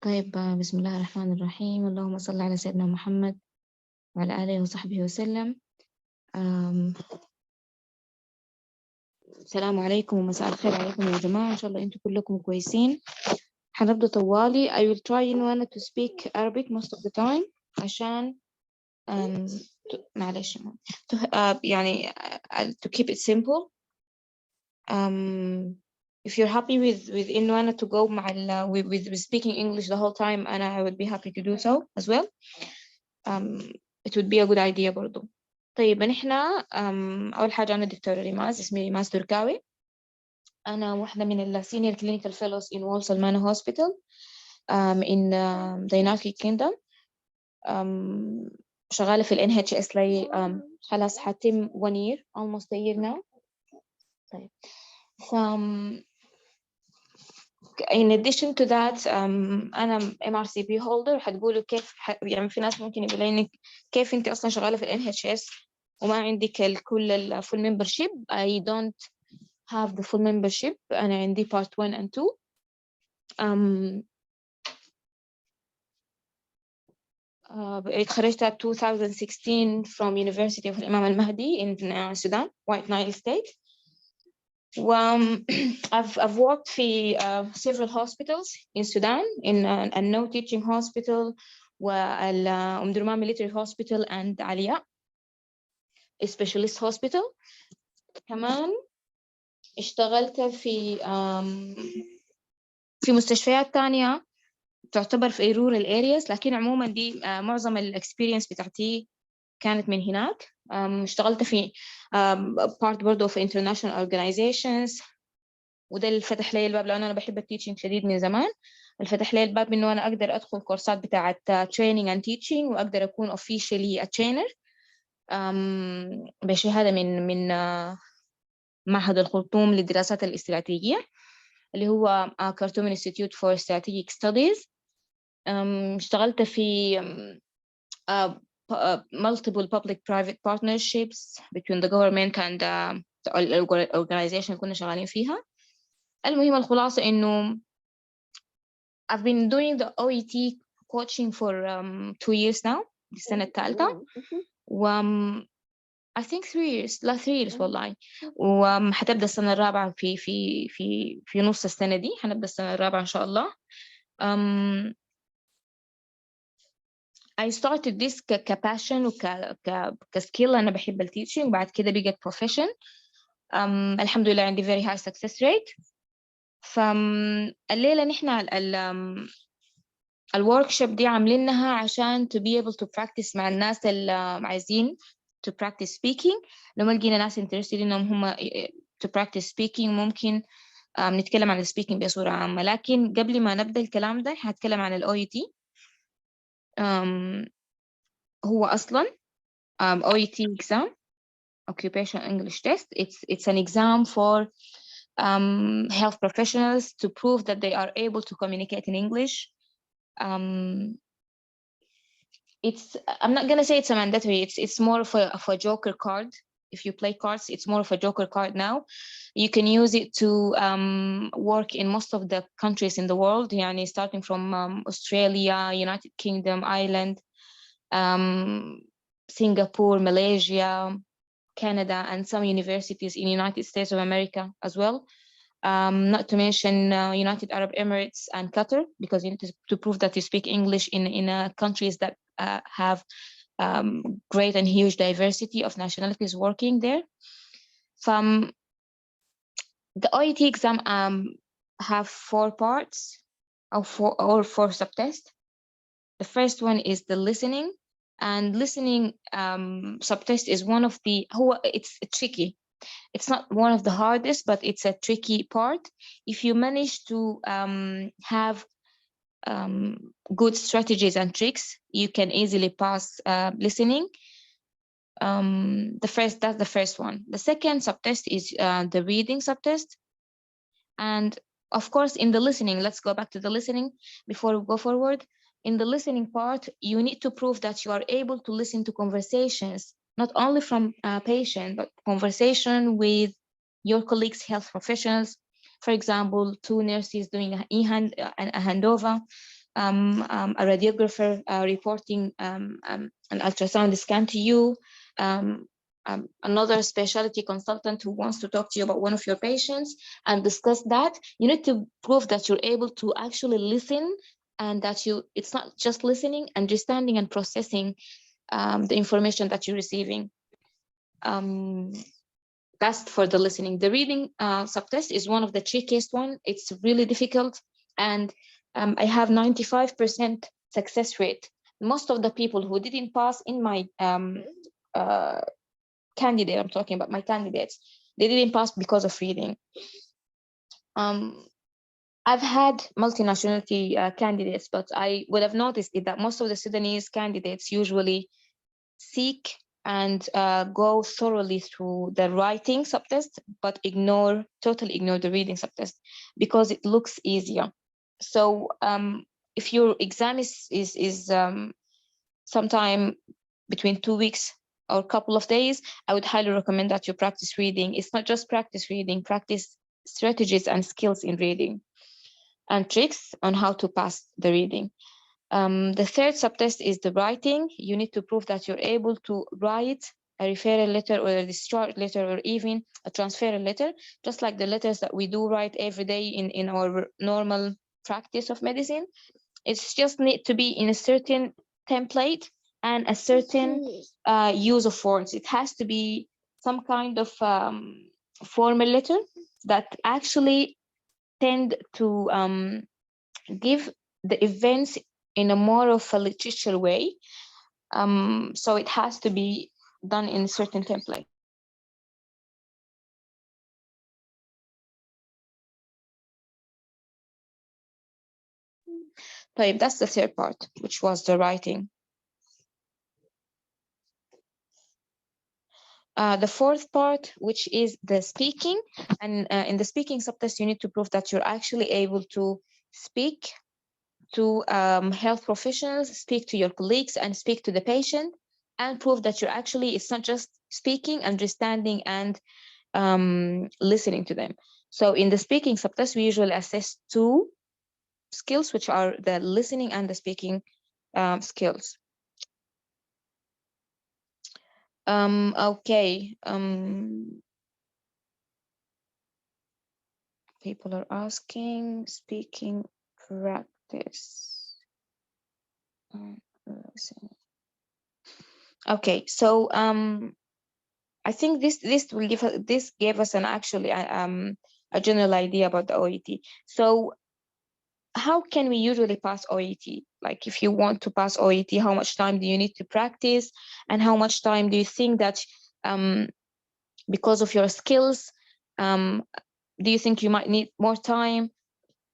طيب بسم الله الرحمن الرحيم. اللهم صل على سيدنا محمد وعلى آله وصحبه وسلم. السلام عليكم ومساء الخير عليكم يا جماعة، إن شاء الله أنتم كلكم كويسين. حنبدأ طوالي. I will try to speak Arabic most of the time عشان معلش يعني to keep it simple. If you're happy with إنه to go مع with speaking English the whole time, and I would be happy to do so as well. It would be a good idea برضو. طيب نحن أول حاجة أنا دكتورة ريماز، اسمي ريماز تركاوي. أنا واحدة من ال Senior Clinical Fellows in Wall Salmana Hospital in the United Kingdom. شغالة في ال NHS لي خلاص حتم 1 year, almost a year now. طيب in addition to that أنا MRCP holder. حتقولوا كيف يعني في ناس ممكن يقولوا لي كيف أنت أصلا شغالة في ال NHS وما عندك كل ال full membership. I don't have the full membership. أنا عندي part 1 and 2. اتخرجت 2016 from University of Imam al-Mahdi in Sudan, White Nile State. I've worked في several hospitals in Sudan, in a no teaching hospital وال Durman Military Hospital and Aliyah a specialist hospital. كمان اشتغلت في مستشفيات تانية تعتبر في rural areas، لكن عموما دي معظم الاكسبيرينس بتاعتي كانت من هناك. اشتغلت في part برضو في international organizations، وده اللي فتح لي الباب لأنه أنا بحب التيتشنج شديد من زمان. الفتح لي الباب إنه أنا أقدر أدخل كورسات بتاعة training and teaching وأقدر أكون officially a trainer بشهادة من معهد الخرطوم للدراسات الاستراتيجية اللي هو Khartoum Institute for Strategic Studies. اشتغلت في multiple public-private partnerships between the government and the organization كنا شغالين فيها. المهم الخلاصة إنه I've been doing the OET coaching for 2 years now. السنة الثالثة I think 3 years. لا 3 years والله. وحتبدأ السنة الرابعة في نص السنة دي. حنبدأ السنة الرابعة إن شاء الله. I started this كpassion وكskill. أنا بحب التيتشنج، بعد كده بقت profession. الحمد لله عندي very high success rate. فالليلة نحن الوركشوب دي عاملينها عشان to be able to practice مع الناس اللي عايزين to practice speaking. لما لقينا ناس interested إنهم هم to practice speaking ممكن نتكلم عن speaking بصورة عامة. لكن قبل ما نبدأ الكلام ده هنتكلم عن OET. هو أصلاً OET exam, Occupational English Test. It's an exam for health professionals to prove that they are able to communicate in English. I'm not gonna say it's a mandatory. It's more of a joker card. If you play cards, it's more of a joker card now. You can use it to work in most of the countries in the world. يعني starting from Australia, United Kingdom, Ireland, Singapore, Malaysia, Canada, and some universities in United States of America as well. Not to mention United Arab Emirates and Qatar, because you need to prove that you speak English in countries that have great and huge diversity of nationalities working there. The OET exam have 4 parts or 4 subtests. The first one is the listening, and listening subtest is one of the it's tricky. It's not one of the hardest, but it's a tricky part. If you manage to have good strategies and tricks, you can easily pass listening. That's the first one. The second subtest is the reading subtest. And of course, in the listening, let's go back to the listening before we go forward. In the listening part, you need to prove that you are able to listen to conversations, not only from a patient, but conversation with your colleagues, health professionals. For example, 2 nurses doing a handover, a radiographer reporting an ultrasound scan to you, another specialty consultant who wants to talk to you about one of your patients and discuss that, you need to prove that you're able to actually listen, and that it's not just listening, understanding and processing the information that you're receiving. That's for the listening. The reading subtest is one of the trickiest one. It's really difficult, and I have 95% success rate. Most of the people who didn't pass in my candidate, I'm talking about my candidates, they didn't pass because of reading. I've had multinationality candidates, but I would have noticed that most of the Sudanese candidates usually seek and go thoroughly through the writing subtest, but totally ignore the reading subtest because it looks easier. So if your exam is sometime between 2 weeks or a couple of days, I would highly recommend that you practice reading. It's not just practice reading, practice strategies and skills in reading and tricks on how to pass the reading. The third subtest is the writing. You need to prove that you're able to write a referral letter or a discharge letter or even a transferal letter, just like the letters that we do write every day in our normal practice of medicine. It's just need to be in a certain template and a certain use of words. It has to be some kind of formal letter that actually tend to give the events in a more of a literature way. So it has to be done in a certain template. So that's the third part, which was the writing. The fourth part, which is the speaking, and in the speaking subtest, you need to prove that you're actually able to speak to health professionals, speak to your colleagues, and speak to the patient, and prove that you're actually, it's not just speaking, understanding, and listening to them. So in the speaking subtest, we usually assess two skills, which are the listening and the speaking skills. Okay. People are asking speaking practice. Okay, so I think this will gave us an actually a general idea about the OET. So how can we usually pass OET? Like if you want to pass OET, how much time do you need to practice, and how much time do you think that because of your skills, do you think you might need more time?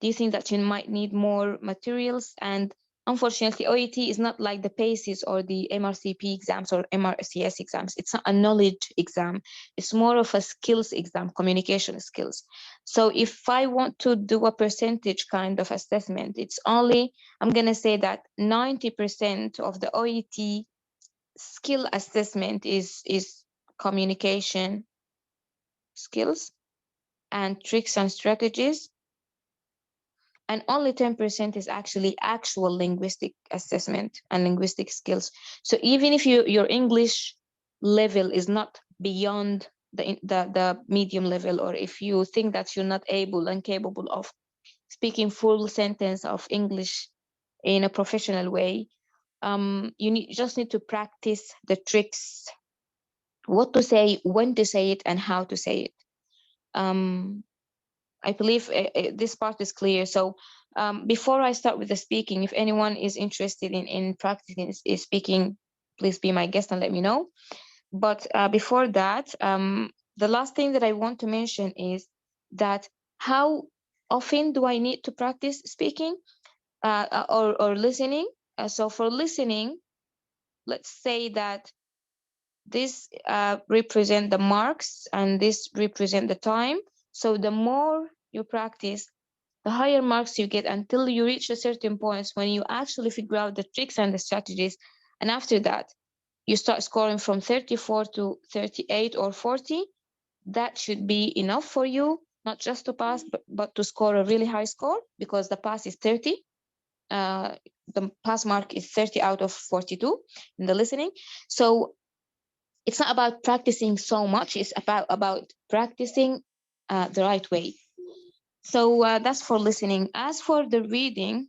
Do you think that you might need more materials? And unfortunately, OET is not like the PACES or the MRCP exams or MRCS exams. It's not a knowledge exam. It's more of a skills exam, communication skills. So if I want to do a percentage kind of assessment, it's only, I'm going to say that 90% of the OET skill assessment is communication skills and tricks and strategies, and only 10% is actually actual linguistic assessment and linguistic skills. So even if your English level is not beyond the medium level, or if you think that you're not able and capable of speaking full sentence of English in a professional way, you just need to practice the tricks, what to say, when to say it, and how to say it. I believe this part is clear. So before I start with the speaking, if anyone is interested in practicing speaking, please be my guest and let me know. But before that, the last thing that I want to mention is that how often do I need to practice speaking or listening? So for listening, let's say that this represent the marks and this represent the time. So the more you practice, the higher marks you get until you reach a certain point when you actually figure out the tricks and the strategies. And after that, you start scoring from 34 to 38 or 40. That should be enough for you, not just to pass, but to score a really high score, because the pass is 30. the pass mark is 30 out of 42 in the listening. So it's not about practicing so much, it's about practicing the right way. So that's for listening. As for the reading,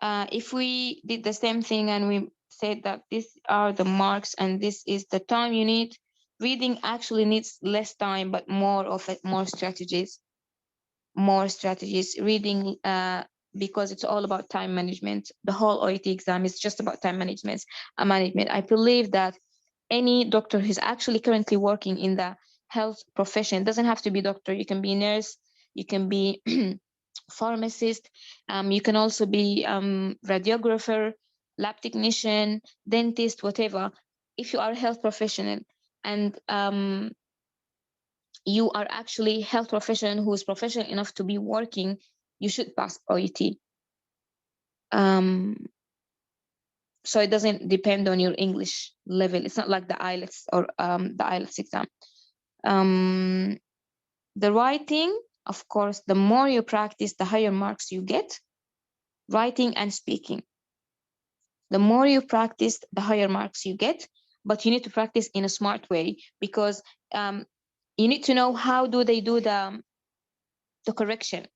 if we did the same thing and we said that these are the marks and this is the time you need, reading actually needs less time, but more of it, more strategies. Reading, because it's all about time management. The whole OET exam is just about time management. I believe that any doctor who's actually currently working in the health profession, doesn't have to be doctor, you can be nurse, you can be pharmacist, you can also be radiographer, lab technician, dentist, whatever. If you are a health professional and you are actually health professional who is professional enough to be working, you should pass OET. So it doesn't depend on your English level. It's not like the IELTS or the IELTS exam. The writing, of course, the more you practice, the higher marks you get. Writing and speaking. The more you practice, the higher marks you get, but you need to practice in a smart way, because you need to know how do they do the correction,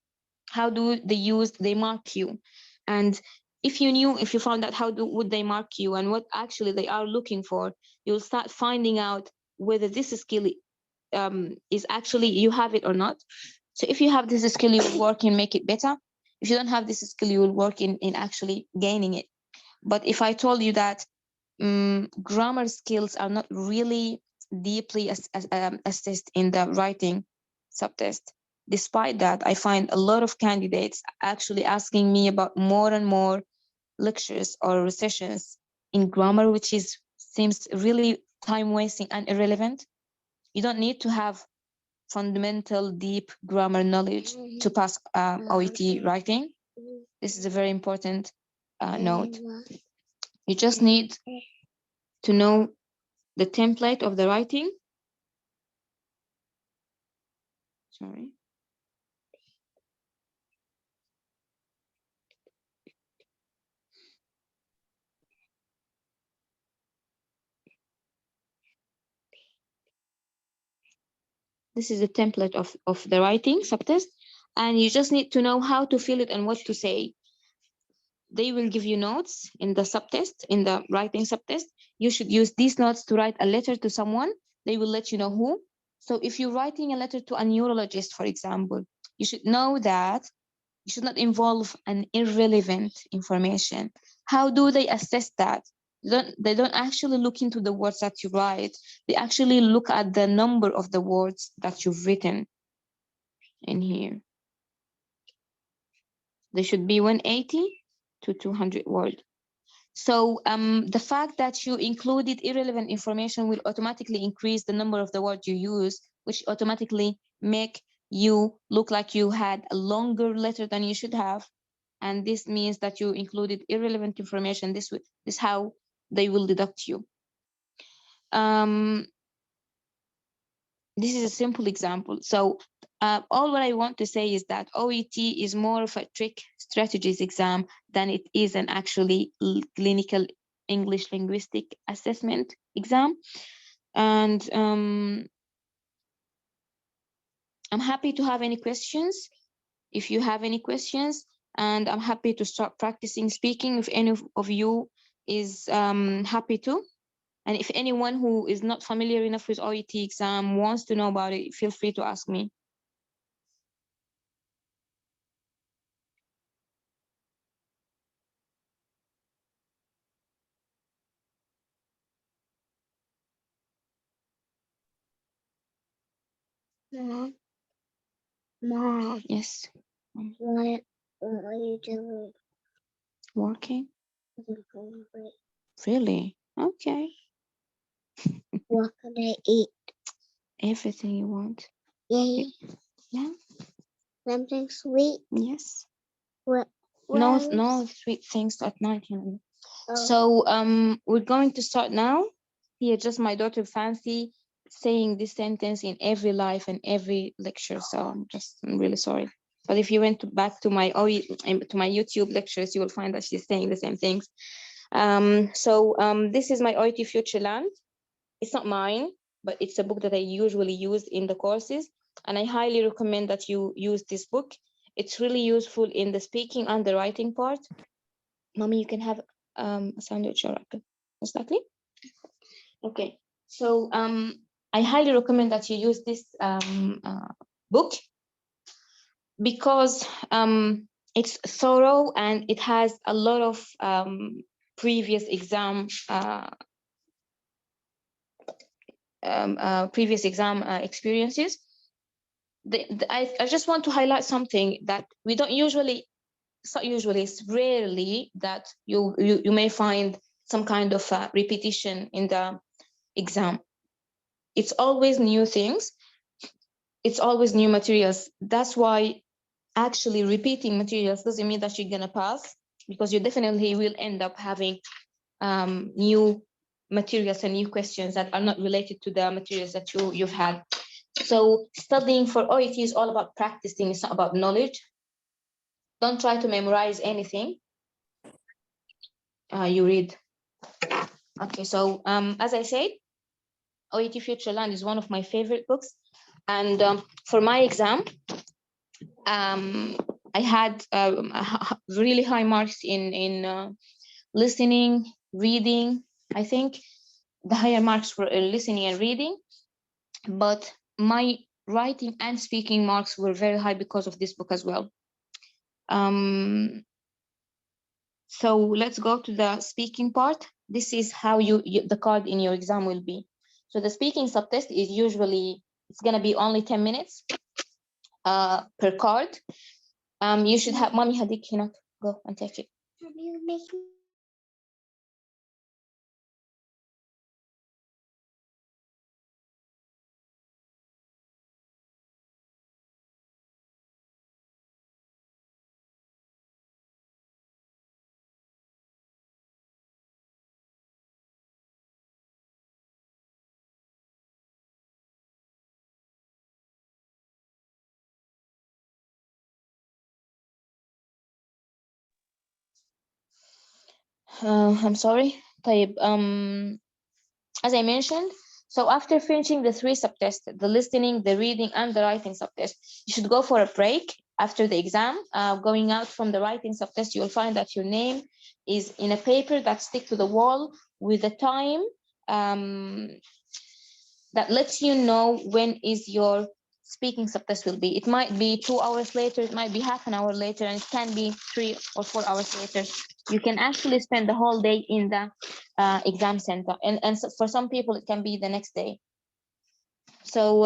how do they mark you. And if you found out how would they mark you and what actually they are looking for, you'll start finding out whether this skill is actually you have it or not. So if you have this skill, you will work and make it better. If you don't have this skill, you will work in actually gaining it. But if I told you that grammar skills are not really deeply assessed in the writing subtest, despite that, I find a lot of candidates actually asking me about more and more lectures or recessions in grammar, which seems really time wasting and irrelevant. You don't need to have fundamental deep grammar knowledge to pass OET writing. This is a very important note. You just need to know the template of the writing. Sorry. This is a template of the writing subtest, and you just need to know how to fill it and what to say. They will give you notes in the subtest, in the writing subtest. You should use these notes to write a letter to someone. They will let you know who. So if you're writing a letter to a neurologist, for example, you should know that you should not involve an irrelevant information. How do they assess that? They don't actually look into the words that you write. They actually look at the number of the words that you've written in here. They should be 180 to 200 words. So the fact that you included irrelevant information will automatically increase the number of the words you use, which automatically make you look like you had a longer letter than you should have. And this means that you included irrelevant information. This is how they will deduct you. This is a simple example. So all what I want to say is that OET is more of a trick strategies exam than it is an actually clinical English linguistic assessment exam. And I'm happy to have any questions if you have any questions, and I'm happy to start practicing speaking if any of you is happy to. And if anyone who is not familiar enough with OET exam wants to know about it, feel free to ask me. Mom, Yes. what are you doing? Working? Really? Okay. What can I eat? Everything you want. Yay. Yeah. Something sweet? Yes. What? No sweet things at night. Oh. So we're going to start now. Here, just my daughter Fancy saying this sentence in every life and every lecture. So I'm really sorry. But if you went back to my to my YouTube lectures, you will find that she's saying the same things. This is my OET Futureland. It's not mine, but it's a book that I usually use in the courses, and I highly recommend that you use this book. It's really useful in the speaking and the writing part. Mommy, you can have a sandwich or exactly. Okay, so I highly recommend that you use this book because it's thorough and it has a lot of previous exam experiences. I just want to highlight something that we don't usually, it's rarely that you may find some kind of repetition in the exam. It's always new things. It's always new materials. That's why actually repeating materials doesn't mean that you're gonna pass, because you definitely will end up having new materials and new questions that are not related to the materials that you've had. So studying for OET is all about practicing. It's not about knowledge. Don't try to memorize anything. You read. Okay, so as I said, OET Futureland is one of my favorite books. And for my exam, I had really high marks in listening, reading. I think the higher marks were listening and reading, but my writing and speaking marks were very high because of this book as well. So let's go to the speaking part. This is how the card in your exam will be. So the speaking subtest is usually, it's gonna be only 10 minutes per card. You should have, Mommy Hadik, go and take it. Have you making? I'm sorry. طيب, as I mentioned, so after finishing the 3 subtests, the listening, the reading, and the writing subtest, you should go for a break after the exam. Going out from the writing subtest, you'll find that your name is in a paper that stick to the wall with a time that lets you know when is your speaking subtest will be. It might be 2 hours later, it might be half an hour later, and it can be 3 or 4 hours later. You can actually spend the whole day in the exam center, and so for some people it can be the next day. So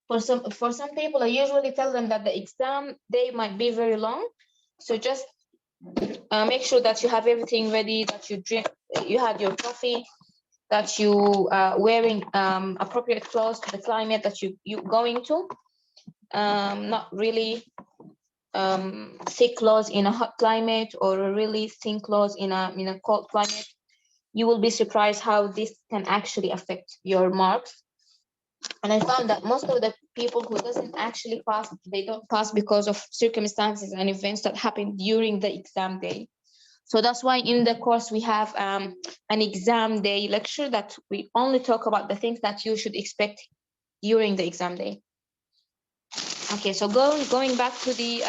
for some people, I usually tell them that the exam day might be very long, so just make sure that you have everything ready, that you drink, you had your coffee, that you wearing appropriate clothes to the climate that you're going to. Not really thick clothes in a hot climate or really thin clothes in a cold climate. You will be surprised how this can actually affect your marks. And I found that most of the people who doesn't actually pass, they don't pass because of circumstances and events that happen during the exam day. So that's why in the course we have an exam day lecture that we only talk about the things that you should expect during the exam day. Okay, so going back to the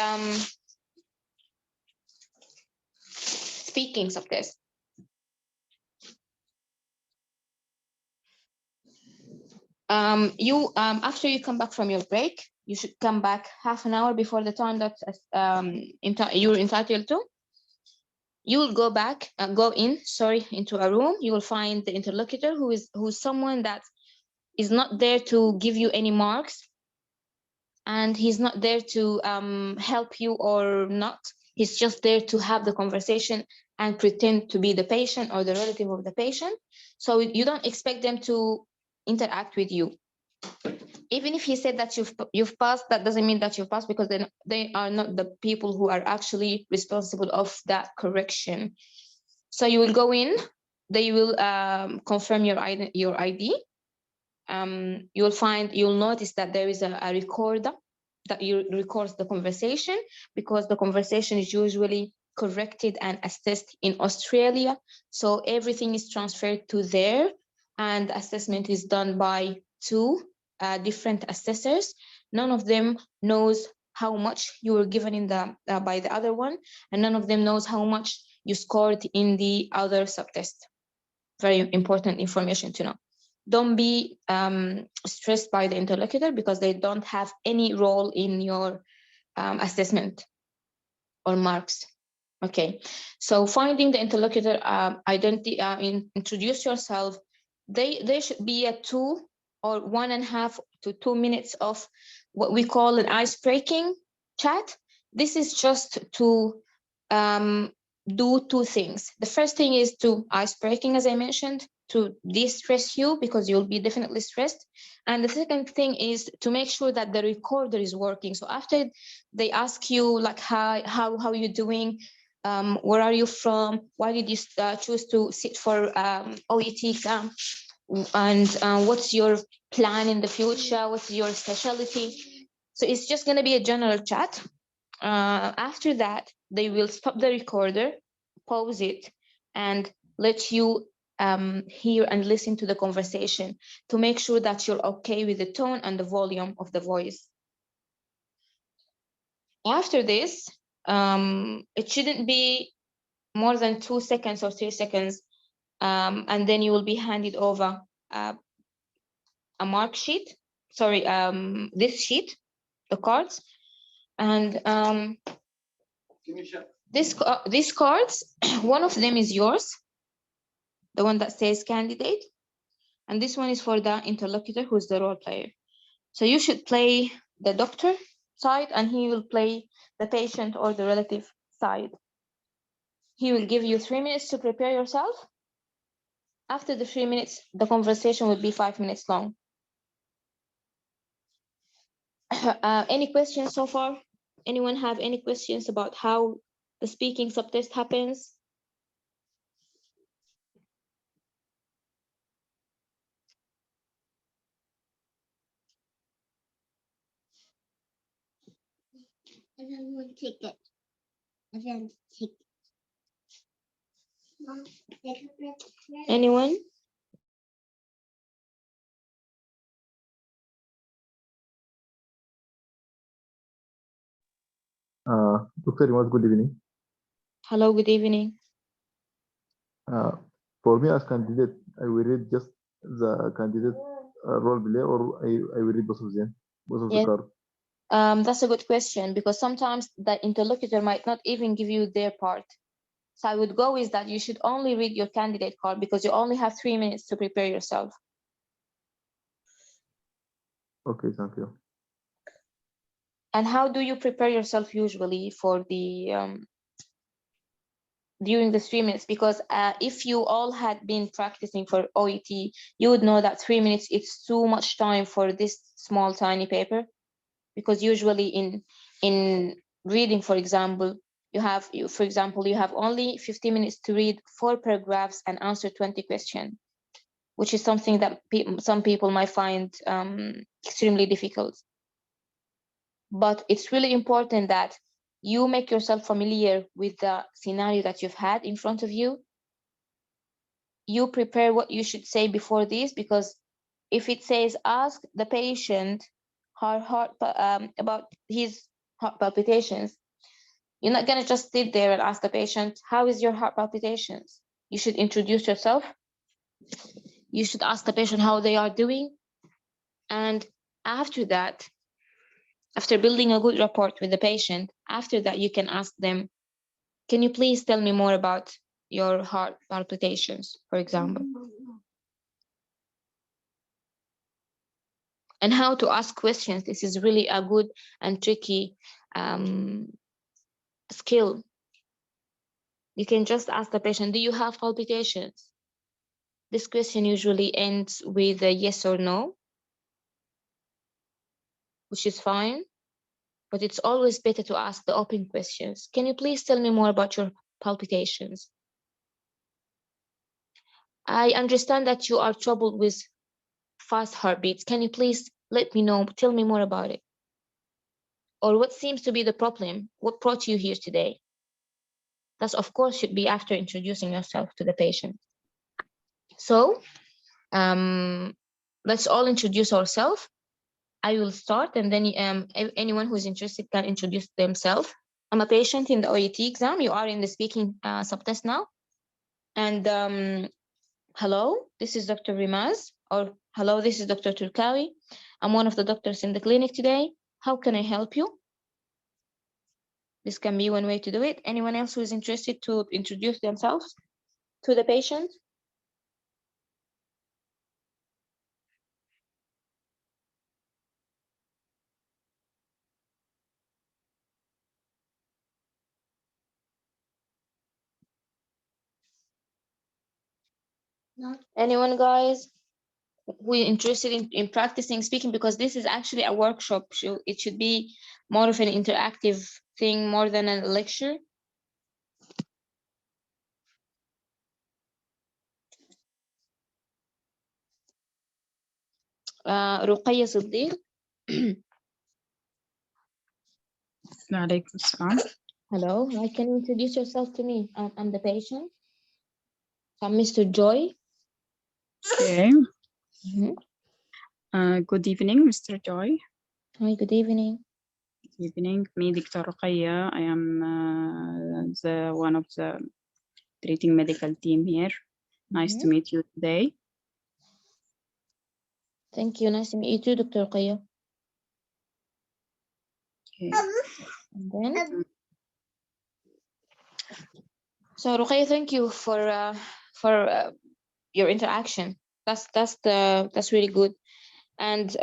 speaking subtest. After you come back from your break, you should come back half an hour before the time that you're entitled to. You will go back and into a room. You will find the interlocutor who's someone that is not there to give you any marks, and he's not there to help you or not. He's just there to have the conversation and pretend to be the patient or the relative of the patient. So you don't expect them to interact with you. Even if he said that you've passed, that doesn't mean that you've passed, because they are not the people who are actually responsible of that correction. So you will go in, they will confirm your ID. You'll notice that there is a recorder that records the conversation, because the conversation is usually corrected and assessed in Australia. So everything is transferred to there, and assessment is done by two different assessors. None of them knows how much you were given in the by the other one, and none of them knows how much you scored in the other subtest. Very important information to know. Don't be stressed by the interlocutor, because they don't have any role in your assessment or marks. Okay, so finding the interlocutor, introduce yourself. They should be a 2 or 1.5 to 2 minutes of what we call an ice-breaking chat. This is just to do two things. The first thing is to ice-breaking, as I mentioned, to de-stress you, because you'll be definitely stressed. And the second thing is to make sure that the recorder is working. So after they ask you like, hi, how are you doing? Where are you from? Why did you choose to sit for OET exam? And what's your plan in the future? What's your specialty? So it's just going to be a general chat. After that, they will stop the recorder, pause it, and let you hear and listen to the conversation to make sure that you're okay with the tone and the volume of the voice. After this, it shouldn't be more than 2 seconds or 3 seconds, and then you will be handed over a mark sheet. Sorry, this sheet, the cards, and these cards, one of them is yours, the one that says candidate, and this one is for the interlocutor, who's the role player. So you should play the doctor side, and he will play the patient or the relative side. He will give you 3 minutes to prepare yourself. After the 3 minutes, the conversation will be 5 minutes long. Any questions so far? Anyone have any questions about how the speaking subtest happens? Everyone take it. Everyone take it. Mom, take a breath. Anyone? Dr. Imad, good evening. Hello, good evening. For me as candidate, I will read just the candidate role play, or I will read both of them, both of the Yes. cards. That's a good question, because sometimes the interlocutor might not even give you their part. So I would go with that you should only read your candidate card, because you only have 3 minutes to prepare yourself. Okay, thank you. And how do you prepare yourself usually for the during the 3 minutes? Because if you all had been practicing for OET, you would know that 3 minutes is too much time for this small tiny paper, because usually in reading, for example, you have only 50 minutes to read 4 paragraphs and answer 20 questions, which is something that some people might find extremely difficult. But it's really important that you make yourself familiar with the scenario that you've had in front of you. You prepare what you should say before this, because if it says ask the patient about his heart palpitations, you're not going to just sit there and ask the patient, how is your heart palpitations? You should introduce yourself. You should ask the patient how they are doing. And after that, after building a good rapport with the patient, after that, you can ask them, can you please tell me more about your heart palpitations, for example? And how to ask questions. This is really a good and tricky skill. You can just ask the patient, do you have palpitations? This question usually ends with a yes or no, which is fine. But it's always better to ask the open questions. Can you please tell me more about your palpitations? I understand that you are troubled with fast heartbeats. Can you please let me know, tell me more about it? Or what seems to be the problem? What brought you here today? That, of course, should be after introducing yourself to the patient. So let's all introduce ourselves. I will start, and then anyone who's interested can introduce themselves. I'm a patient in the OET exam. You are in the speaking subtest now. And hello, this is Dr. Rimaz, or hello, this is Dr. Turkawi. I'm one of the doctors in the clinic today. How can I help you? This can be one way to do it. Anyone else who is interested to introduce themselves to the patient? Not Anyone, guys, who are interested in practicing speaking? Because this is actually a workshop. It should be more of an interactive thing more than a lecture. Ruqayya Siddiq. عليكم السلام. Hello, hi, can you introduce yourself to me? I'm the patient. I'm Mr. Joy. Okay. Mhm. Good evening, Mr. Joy. Hi, good evening. Good evening. Me, Dr. Ruqayya. I am one of the treating medical team here. Nice to Mhm. meet you today. Thank you. Nice to meet you too, Dr. Ruqayya. Okay. And then, so Ruqayya, thank you for your interaction. That's really good. And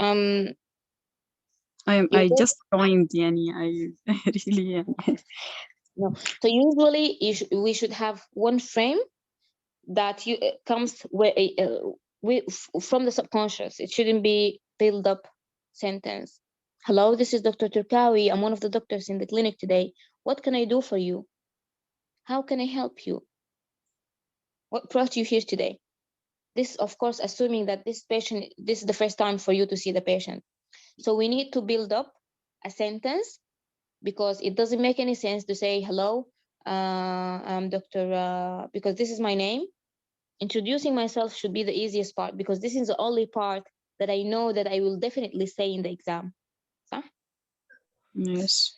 I you just joined, yani. I really. no. So usually we should have one frame that comes from the subconscious. It shouldn't be build up sentence. Hello, this is Dr. Turkawi. I'm one of the doctors in the clinic today. What can I do for you? How can I help you? What brought you here today? This, of course, assuming that this is the first time for you to see the patient. So we need to build up a sentence, because it doesn't make any sense to say, hello, I'm Dr. Because this is my name. Introducing myself should be the easiest part, because this is the only part that I know that I will definitely say in the exam. صح? Yes.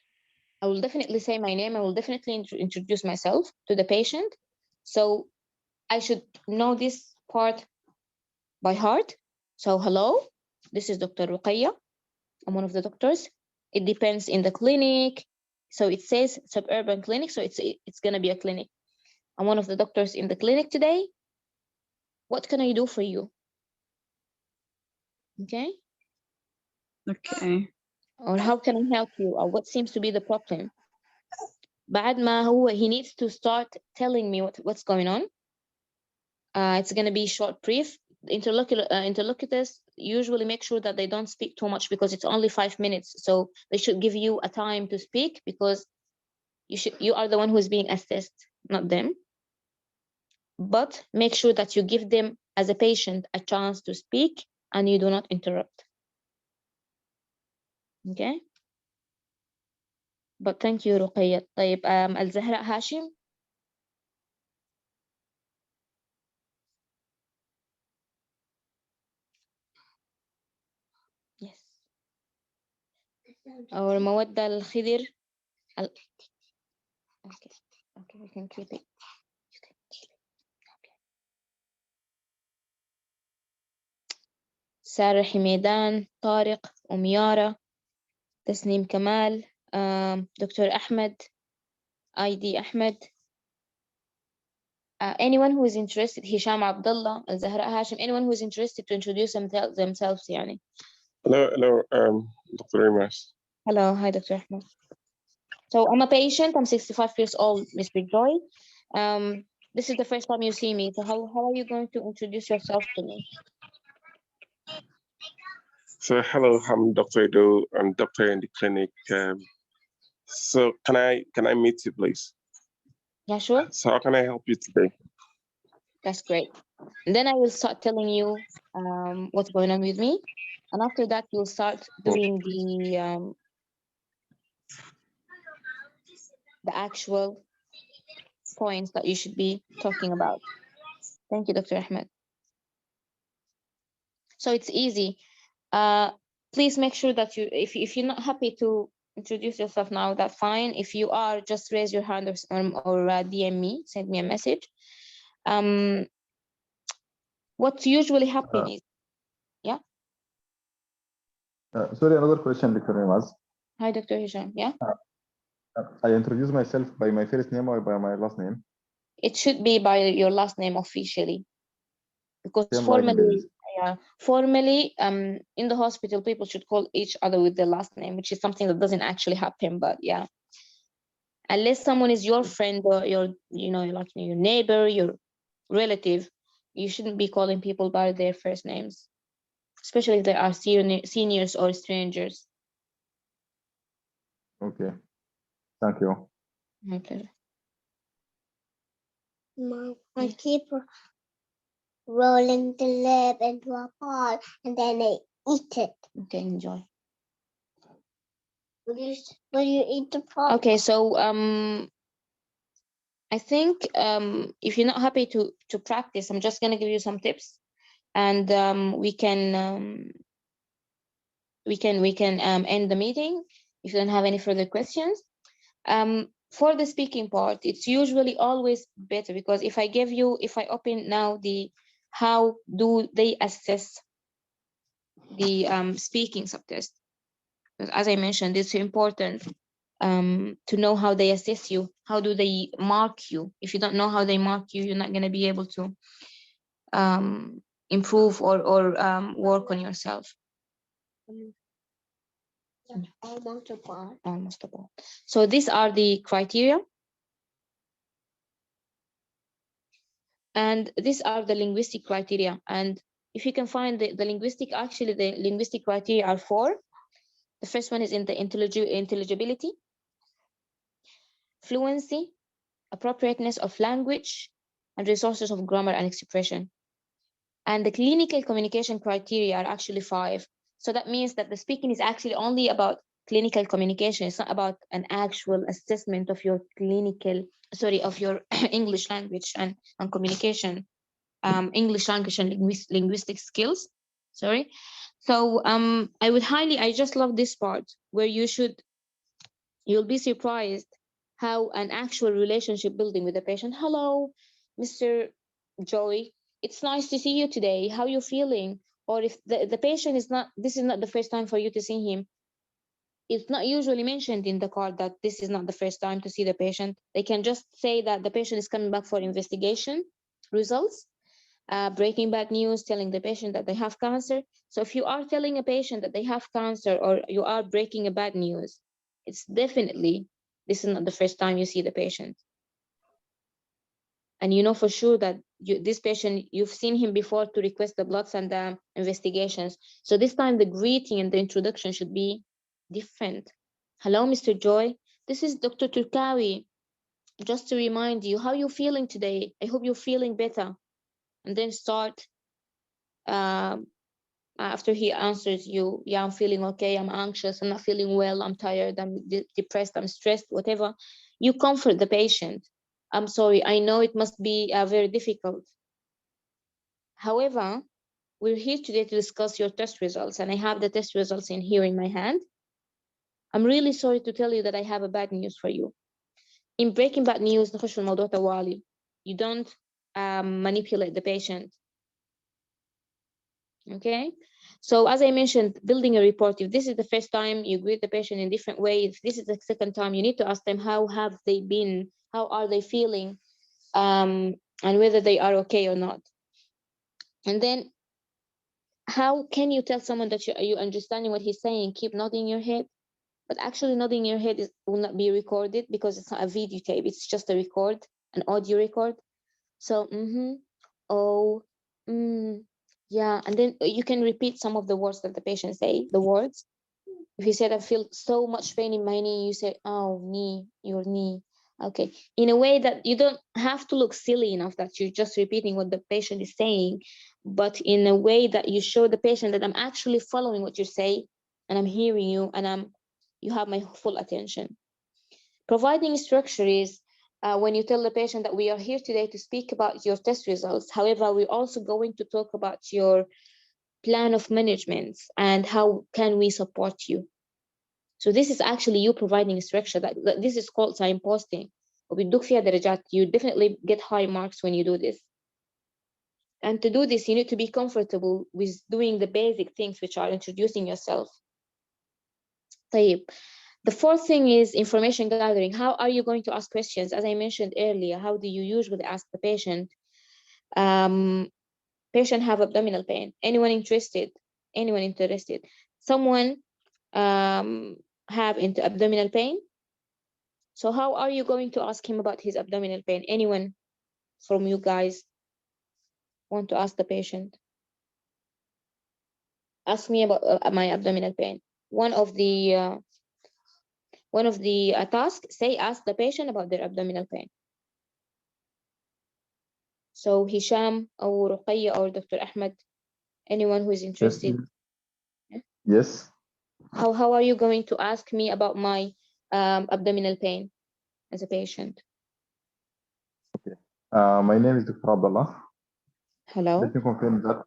I will definitely say my name. I will definitely introduce myself to the patient. So I should know this part by heart. So hello, this is Dr. Ruqayya. I'm one of the doctors. It depends in the clinic. So it says suburban clinic, so it's gonna be a clinic. I'm one of the doctors in the clinic today. What can I do for you? Okay. Okay. Or how can I help you? Or what seems to be the problem? بعد ما هو he needs to start telling me what's going on. It's going to be short brief. Interlocutors usually make sure that they don't speak too much, because it's only 5 minutes. So they should give you a time to speak, because you are the one who is being assessed, not them. But make sure that you give them, as a patient, a chance to speak, and you do not interrupt. Okay. But thank you, رقية. طيب الزهراء هاشم. Yes. Or مودة الخضر. Okay. Okay, we can keep it. You can keep it. Okay. سارة حميدان, طارق, أميارة, تسنيم كمال, دكتور أحمد, ID أحمد. Anyone who is interested, Hisham Abdullah, Zahra Hashim, anyone who is interested to introduce themselves, يعني. Hello, Dr. Rimas. Hello, hi, Dr. Ahmed. So I'm a patient. I'm 65 years old, Mr. Joy. This is the first time you see me. So how are you going to introduce yourself to me? So hello, I'm Dr. Edo. I'm doctor in the clinic. So can I meet you, please? Yeah, sure. So how can I help you today? That's great. And then I will start telling you what's going on with me. And after that, you'll start doing the actual points that you should be talking about. Thank you, Dr. Ahmed. So it's easy. Please make sure that if you're not happy to introduce yourself now, that's fine. If you are, just raise your hand or DM me, send me a message. What usually happens is, yeah. Sorry, another question, Dr. Remaz. Hi, Dr. Hisham. Yeah. I introduce myself by my first name or by my last name? It should be by your last name officially, because Same like in formally, this. yeah, formally, in the hospital, people should call each other with their last name, which is something that doesn't actually happen. But yeah, unless someone is your friend or your, like your neighbor, your relative, you shouldn't be calling people by their first names, especially if they are seniors or strangers. Okay. Thank you. My pleasure. I keep rolling the lip into a ball and then I eat it. Okay, enjoy. Will you eat the ball? Okay, so I think if you're not happy to practice, I'm just gonna give you some tips, and we can end the meeting if you don't have any further questions. For the speaking part, it's usually always better, because if I open now the how do they assess the speaking subtest, as I mentioned, it's important to know how they assess you. How do they mark you? If you don't know how they mark you, you're not going to be able to improve or work on yourself. Almost a ball. Almost a ball. So these are the criteria. And these are the linguistic criteria. And if you can find the linguistic, actually the linguistic criteria are 4. The first one is in the intelligibility, fluency, appropriateness of language, and resources of grammar and expression. And the clinical communication criteria are actually 5. So that means that the speaking is actually only about clinical communication. It's not about an actual assessment of your of your English language and communication, English language and linguistic skills. Sorry. So I just love this part where you'll be surprised how an actual relationship building with the patient. Hello, Mr. Joey. It's nice to see you today. How you feeling? Or if the patient this is not the first time for you to see him, it's not usually mentioned in the card that this is not the first time to see the patient. They can just say that the patient is coming back for investigation results, breaking bad news, telling the patient that they have cancer. So if you are telling a patient that they have cancer or you are breaking a bad news, it's definitely, this is not the first time you see the patient. And you know for sure that this patient, you've seen him before to request the bloods and the investigations. So this time the greeting and the introduction should be different. Hello, Mr. Joy. This is Dr. Turkawi. Just to remind you, how you feeling today? I hope you're feeling better. And then start after he answers you, yeah, I'm feeling okay, I'm anxious, I'm not feeling well, I'm tired, I'm depressed, I'm stressed, whatever. You comfort the patient. I'm sorry, I know it must be very difficult. However, we're here today to discuss your test results, and I have the test results in here in my hand. I'm really sorry to tell you that I have a bad news for you. In breaking bad news, نخش في الموضوع توالي. You don't manipulate the patient. Okay, so as I mentioned, building a report, if this is the first time you greet the patient in different ways, if this is the second time, you need to ask them how have they been, how are they feeling, and whether they are okay or not. And then how can you tell someone that you understanding what he's saying? Keep nodding your head, but actually nodding your head will not be recorded because it's not a videotape, it's just a record, an audio record. So oh, yeah, and then you can repeat some of the words that the patient say, the words. If you said, I feel so much pain in my knee, you say, oh, knee, your knee. Okay, in a way that you don't have to look silly enough that you're just repeating what the patient is saying, but in a way that you show the patient that I'm actually following what you say and I'm hearing you and you have my full attention. Providing structure is when you tell the patient that we are here today to speak about your test results. However, we're also going to talk about your plan of management and how can we support you. So this is actually you providing structure. That this is called signposting. وبيدوك فيها درجات. You definitely get high marks when you do this. And to do this, you need to be comfortable with doing the basic things, which are introducing yourself. طيب. The fourth thing is information gathering. How are you going to ask questions? As I mentioned earlier, how do you usually ask the patient? Patient have abdominal pain. Anyone interested? Anyone interested? Someone have into abdominal pain. So how are you going to ask him about his abdominal pain? Anyone from you guys want to ask the patient? Ask me about my abdominal pain. One of the tasks, say ask the patient about their abdominal pain. So Hisham or Ruqayya or Dr. Ahmed, anyone who is interested. Yes. How are you going to ask me about my abdominal pain as a patient? My name is Dr. Abdullah. Hello. Let me confirm that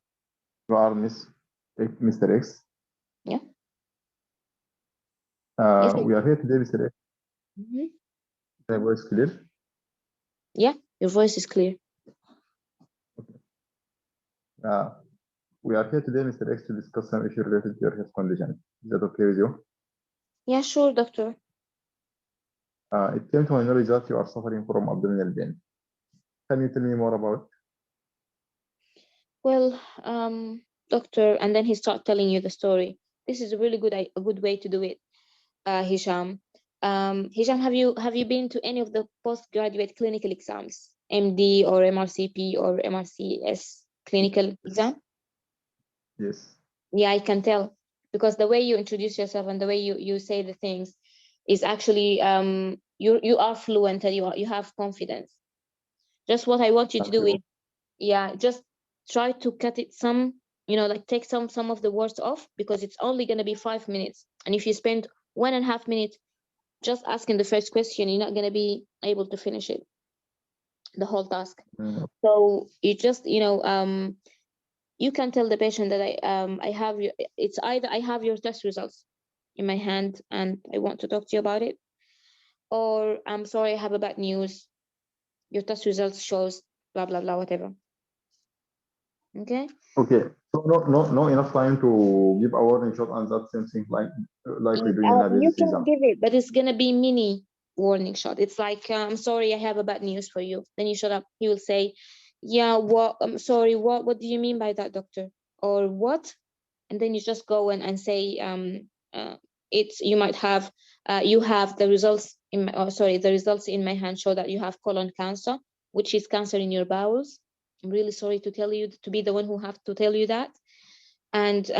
you are Mr. X. Yeah. Yes, Yes. we are here today, Mr. X. Mhm. My voice clear? Yeah, your voice is clear. We are here today, Mr. X, to discuss some issue related to your health condition. Is that okay with you? Yeah, sure, doctor. It came to my knowledge that you are suffering from abdominal pain. Can you tell me more about it? Well, doctor, and then he start telling you the story. This is a really good way to do it, Hisham. Hisham, have you been to any of the postgraduate clinical exams, MD or MRCP or MRCS clinical exam? Yes. Yeah, I can tell because the way you introduce yourself and the way you say the things is actually you are fluent and you have confidence. Just what I want you to do is, yeah, just try to cut it some, like take some of the words off because it's only going to be 5 minutes. And if you spend 1.5 minutes just asking the first question, you're not going to be able to finish it, the whole task. So you just, you can tell the patient that I have your, it's either I have your test results in my hand and I want to talk to you about it, or I'm sorry, I have a bad news. Your test results shows blah, blah, blah, whatever. Okay. Okay. So no enough time to give a warning shot on that same thing like we do in You diabetes can exam. give it, but it's gonna be mini warning shot. It's like, I'm sorry, I have a bad news for you. Then you shut up. He will say, yeah, what? I'm sorry. What do you mean by that, doctor? Or what? And then you just go and say, it's you might have, you have the results in my, the results in my hand show that you have colon cancer, which is cancer in your bowels. I'm really sorry to tell you, to be the one who have to tell you that. And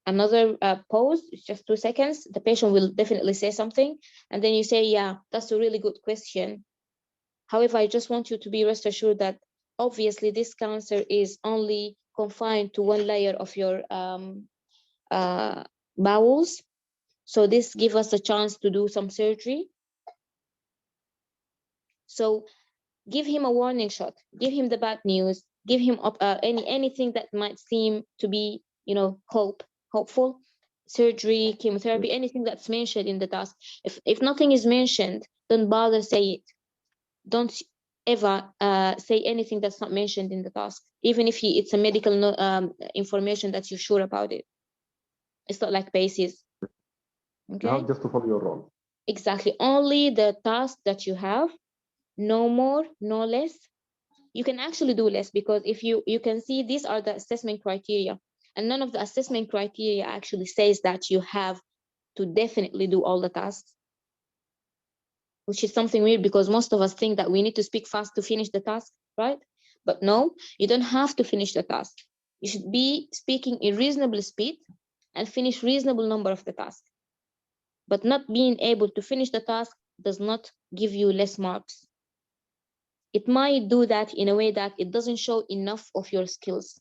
another pause, it's just 2 seconds. The patient will definitely say something. And then you say, yeah, that's a really good question. However, I just want you to be rest assured that obviously this cancer is only confined to one layer of your bowels. So this gives us a chance to do some surgery. So give him a warning shot, give him the bad news, give him anything that might seem to be, hopeful. Surgery, chemotherapy, anything that's mentioned in the task. If nothing is mentioned, don't bother say it. Don't ever say anything that's not mentioned in the task, even if it's a medical information that you're sure about it. It's not like basis. Okay. You have just to follow your role. Exactly. Only the task that you have, no more, no less. You can actually do less because if you can see these are the assessment criteria, and none of the assessment criteria actually says that you have to definitely do all the tasks, which is something weird because most of us think that we need to speak fast to finish the task, right? But no, you don't have to finish the task. You should be speaking in reasonable speed and finish reasonable number of the tasks. but not being able to finish the task does not give you less marks. It might do that in a way that it doesn't show enough of your skills,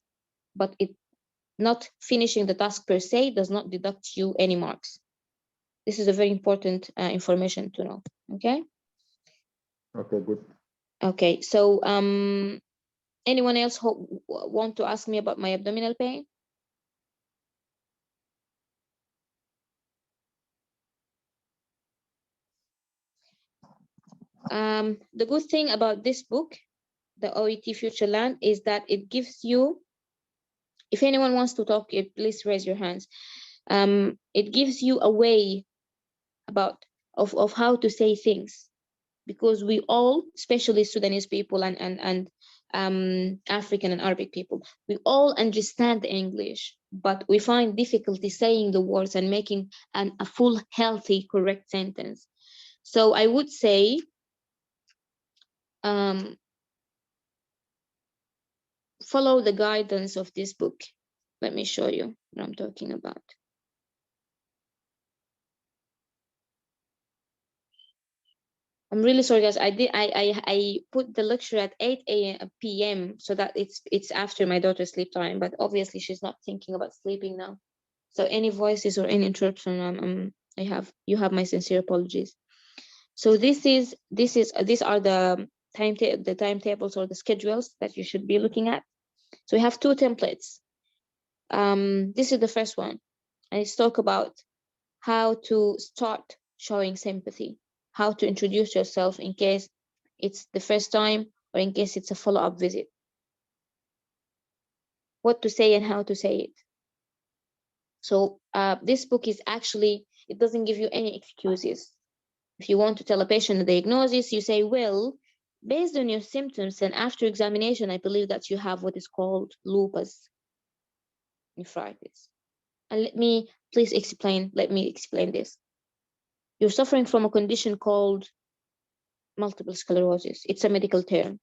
but it not finishing the task per se does not deduct you any marks. This is a very important information to know. Okay. Okay, good. Okay. So anyone else want to ask me about my abdominal pain? The good thing about this book, the OET Futureland, is that it gives you, if anyone wants to talk, please raise your hands. It gives you a way of how to say things, because we all, especially Sudanese people and African and Arabic people, we all understand English, but we find difficulty saying the words and making a full, healthy, correct sentence. So I would say follow the guidance of this book. Let me show you what I'm talking about. I'm really sorry, guys. I put the lecture at 8 p.m. so that it's after my daughter's sleep time, but obviously she's not thinking about sleeping now. So any voices or any interruption, you have my sincere apologies. So these are the timetables or the schedules that you should be looking at. So we have two templates. This is the first one, and it's talk about how to start showing sympathy, how to introduce yourself in case it's the first time or in case it's a follow-up visit, what to say and how to say it. So this book is actually, it doesn't give you any excuses. If you want to tell a patient a diagnosis, you say, well, based on your symptoms and after examination, I believe that you have what is called lupus nephritis. And let me explain this. You're suffering from a condition called multiple sclerosis. It's a medical term.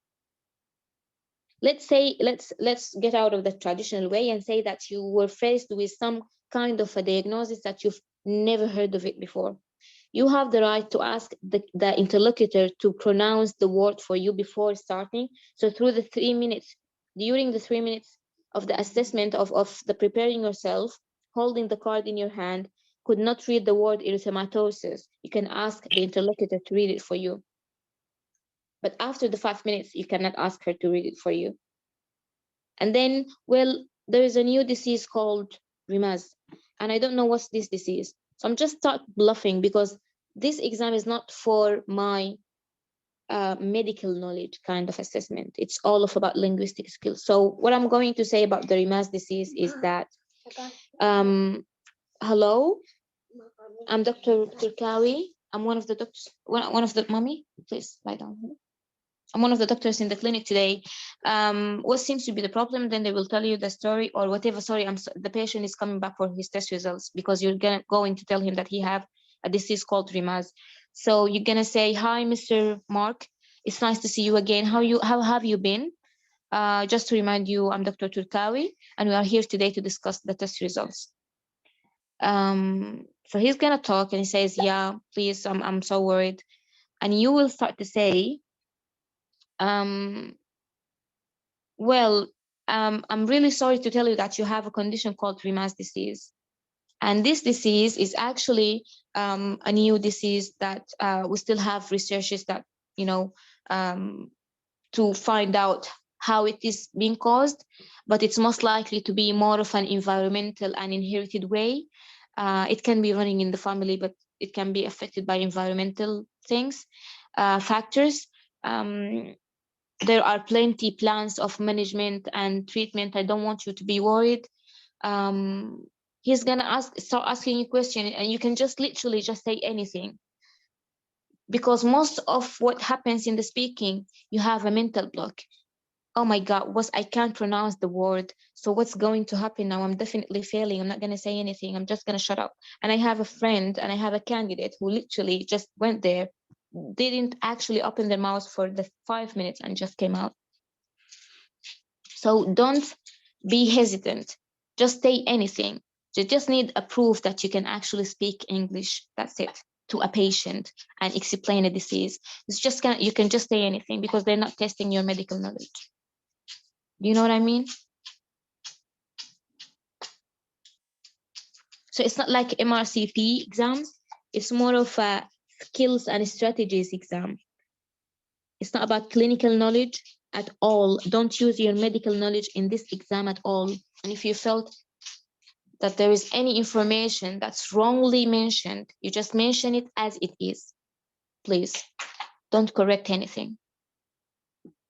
Let's say, let's get out of the traditional way and say that you were faced with some kind of a diagnosis that you've never heard of it before. You have the right to ask the interlocutor to pronounce the word for you before starting. So through the 3 minutes, during the 3 minutes of the assessment of the preparing yourself, holding the card in your hand, could not read the word erythematosus, you can ask the interlocutor to read it for you. But after the 5 minutes, you cannot ask her to read it for you. And then, well, there is a new disease called RIMAS, and I don't know what's this disease. So I'm just start bluffing because this exam is not for my medical knowledge kind of assessment. It's all about linguistic skills. So what I'm going to say about the RIMAS disease is that, hello, I'm Dr. Turkawi. I'm one of the doctors, one of the, mommy, please lie down here. I'm one of the doctors in the clinic today. What seems to be the problem? Then they will tell you the story or whatever. Sorry, the patient is coming back for his test results because you're going to tell him that he have a disease called RIMAS. So you're gonna say, hi, Mr. Mark. It's nice to see you again. How have you been? Just to remind you, I'm Dr. Turkawi, and we are here today to discuss the test results. So he's gonna talk and he says, yeah, please, I'm so worried. And you will start to say, well, I'm really sorry to tell you that you have a condition called RIMAS disease. And this disease is actually a new disease that we still have researchers that, to find out how it is being caused, but it's most likely to be more of an environmental and inherited way. It can be running in the family, but it can be affected by environmental things, factors. There are plenty plans of management and treatment. I don't want you to be worried. He's gonna start asking you questions, and you can just literally just say anything. Because most of what happens in the speaking, you have a mental block. Oh my God, I can't pronounce the word. So what's going to happen now? I'm definitely failing. I'm not gonna say anything. I'm just gonna shut up. And I have a friend and I have a candidate who literally just went there, didn't actually open their mouth for the 5 minutes and just came out. So don't be hesitant. Just say anything. So you just need a proof that you can actually speak English. That's it, to a patient and explain a disease. It's just you can just say anything because they're not testing your medical knowledge. Do you know what I mean? So it's not like MRCP exams. It's more of a skills and strategies exam. It's not about clinical knowledge at all. Don't use your medical knowledge in this exam at all. And if you felt that there is any information that's wrongly mentioned, you just mention it as it is. Please don't correct anything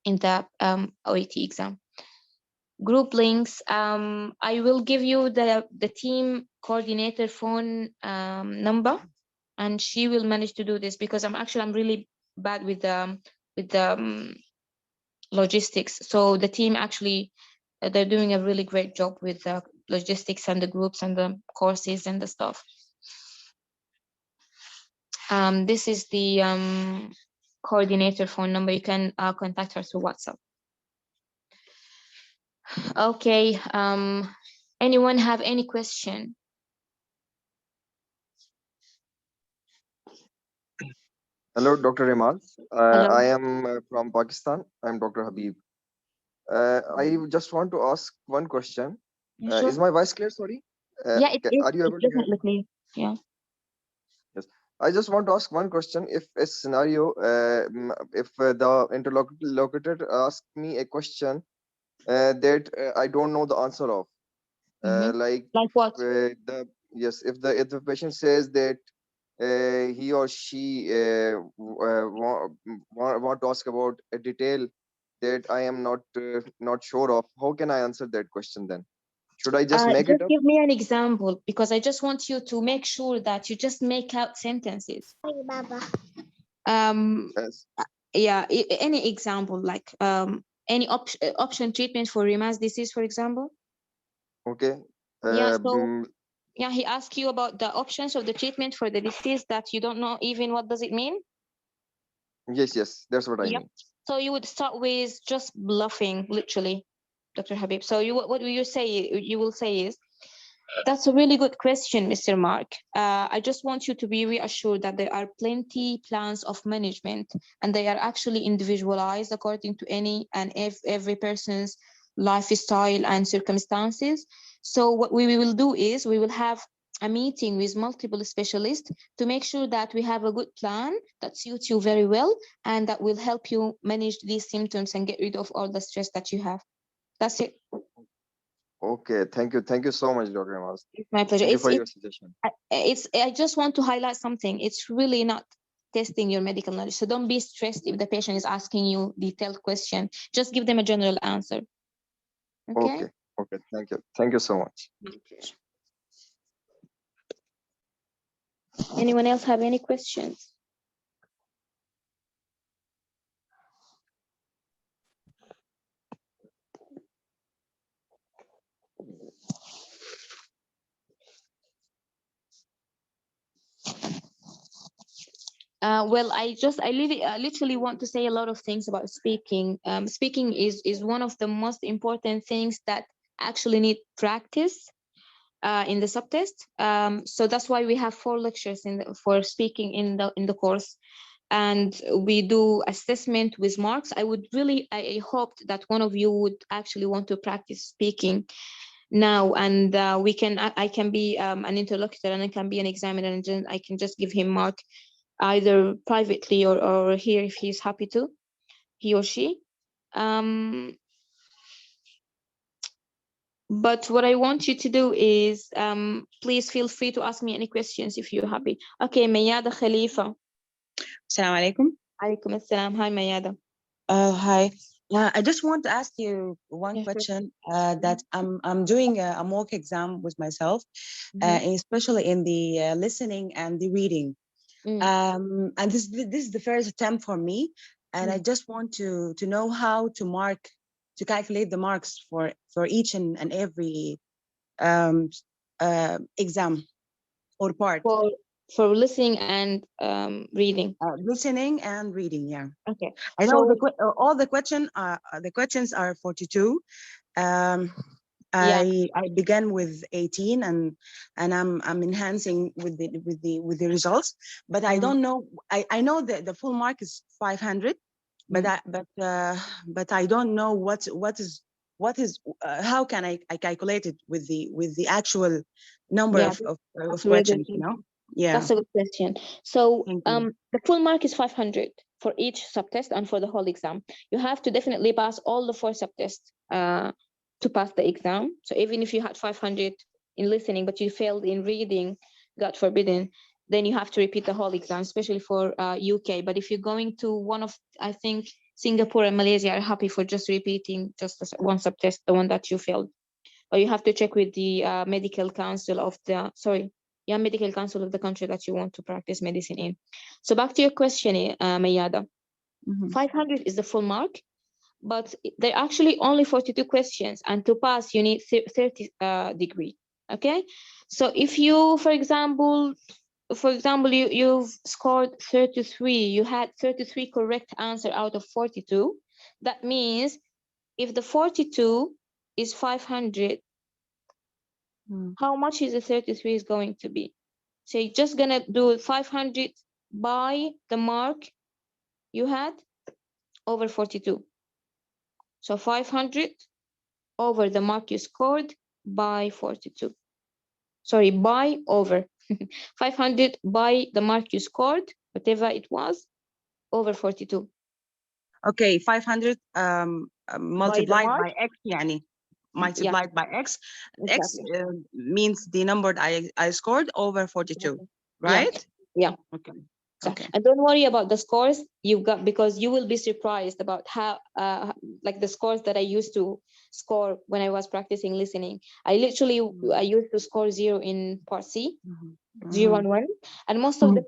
in the OET exam. Group links, I will give you the team coordinator phone number, and she will manage to do this because I'm really bad with the logistics. So the team actually, they're doing a really great job with the logistics and the groups and the courses and the stuff. This is the coordinator phone number. You can contact her through WhatsApp. Okay, anyone have any question? Hello, Dr. Imal. Hello. I am from Pakistan. I'm Dr. Habib. I just want to ask one question. Yeah, sure. Is my voice clear? Sorry. Yeah, it is. Are you able to hear? Definitely clear. Yeah. Yes. I just want to ask one question. If a scenario, if the interlocutor asks me a question that I don't know the answer of, like what? if the patient says that he or she want to ask about a detail that I am not sure of, how can I answer that question then? Should I just make it Just up? give me an example because I just want you to make sure that you just make out sentences. Baba. Yes. Yeah, any example, like any option treatment for Rimas disease, for example. Okay. Yeah, so yeah, he asked you about the options of the treatment for the disease that you don't know even what does it mean. Yes, that's what I Yep. mean. So you would start with just bluffing, literally, Dr. Habib. So what will you say? You will say is, that's a really good question, Mr. Mark. I just want you to be reassured that there are plenty plans of management, and they are actually individualized according to any and every person's lifestyle and circumstances. So what we will do is we will have a meeting with multiple specialists to make sure that we have a good plan that suits you very well and that will help you manage these symptoms and get rid of all the stress that you have. That's it. Okay, thank you so much, Dr. Imal. It's my pleasure. Thank you for your suggestion. I just want to highlight something. It's really not testing your medical knowledge. So don't be stressed if the patient is asking you detailed question. Just give them a general answer. Okay. Okay, thank you so much. Anyone else have any questions? Well, I literally want to say a lot of things about speaking. Speaking is one of the most important things that actually need practice in the subtest. So that's why we have 4 lectures for speaking in the course, and we do assessment with marks. I hoped that one of you would actually want to practice speaking now, and I can be an interlocutor and I can be an examiner, and then I can just give him mark either privately or here if he's happy to, he or she. But what I want you to do is please feel free to ask me any questions if you're happy. Okay, Mayada Khalifa. Assalamu alaikum. Alaikum assalam. Hi, Mayada. Hi. I just want to ask you one question. That I'm doing a mock exam with myself, especially in the listening and the reading. And this is the first attempt for me, and I just want to know how to calculate the marks for each and every exam or part. For listening and reading. Listening and reading, yeah. Okay. I know all the questions are 42. Yeah. I began with 18 and I'm enhancing with the results, but I don't know. I know that the full mark is 500, but I don't know what is how can I calculate it with the actual number Yeah, of that's a really good questions, you know? Yeah. That's a good question. So Thank you. the full mark is 500 for each subtest and for the whole exam. You have to definitely pass all the 4 subtests to pass the exam. So even if you had 500 in listening, but you failed in reading, God forbidden, then you have to repeat the whole exam, especially for UK. But if you're going to one of, I think Singapore and Malaysia are happy for just repeating just one subtest, the one that you failed. Or you have to check with the medical council of the, medical council of the country that you want to practice medicine in. So back to your question, Mayada. 500 is the full mark, but there are actually only 42 questions, and to pass you need 30 degree. Okay, so if you, for example, you've scored 33, you had 33 correct answer out of 42. That means if the 42 is 500, how much is the 33 is going to be? So you're just gonna do 500 by the mark you had over 42. So 500 over the mark you scored by 42. Sorry, by over. 500 by the mark you scored, whatever it was, over 42. Okay, 500 multiplied mark? by X, yani. Multiplied by X. X Exactly. means the number I scored over 42, right? Yeah. Okay. So, Okay. and don't worry about the scores you've got, because you will be surprised about how like the scores that I used to score when I was practicing listening. I used to score 0 in part C, 0 and 1, and most of the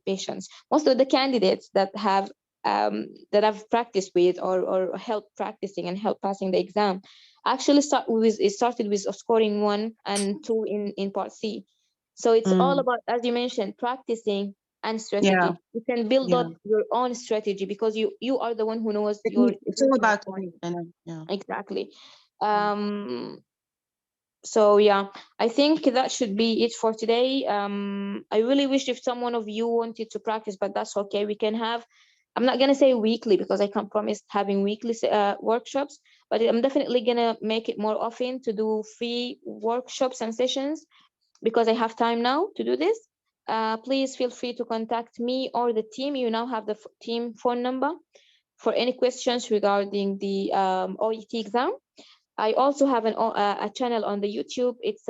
patients, most of the candidates that have I've practiced with or helped practicing and helped passing the exam actually started with scoring 1 and 2 in part C. So it's all about, as you mentioned, practicing and strategy. Yeah. You can build up Yeah. your own strategy because you are the one who knows Technique. It's all about technique, I know. Yeah. exactly. So yeah, I think that should be it for today. I really wish if someone of you wanted to practice, but that's okay. We can have, I'm not gonna say weekly because I can't promise having weekly workshops, but I'm definitely gonna make it more often to do free workshops and sessions because I have time now to do this. Please feel free to contact me or the team. You now have the team phone number for any questions regarding the OET exam. I also have a channel on the YouTube. It's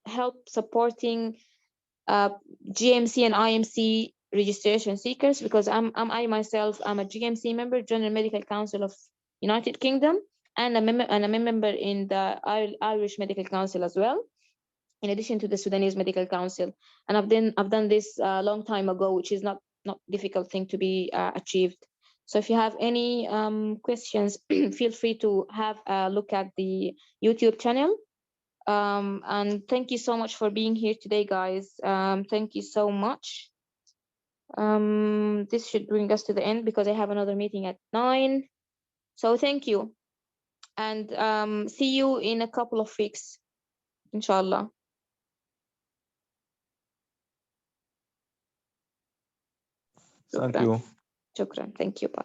help supporting GMC and IMC registration seekers, because I myself am a GMC member, General Medical Council of United Kingdom, and a member in the Irish Medical Council as well, in addition to the Sudanese Medical Council. And I've done this a long time ago, which is not difficult thing to be achieved. So if you have any questions, feel free to have a look at the YouTube channel. And thank you so much for being here today, guys. Thank you so much. This should bring us to the end because I have another meeting at 9. So thank you. And see you in a couple of weeks, inshallah. Thank you. Shukran. Thank you. Bye.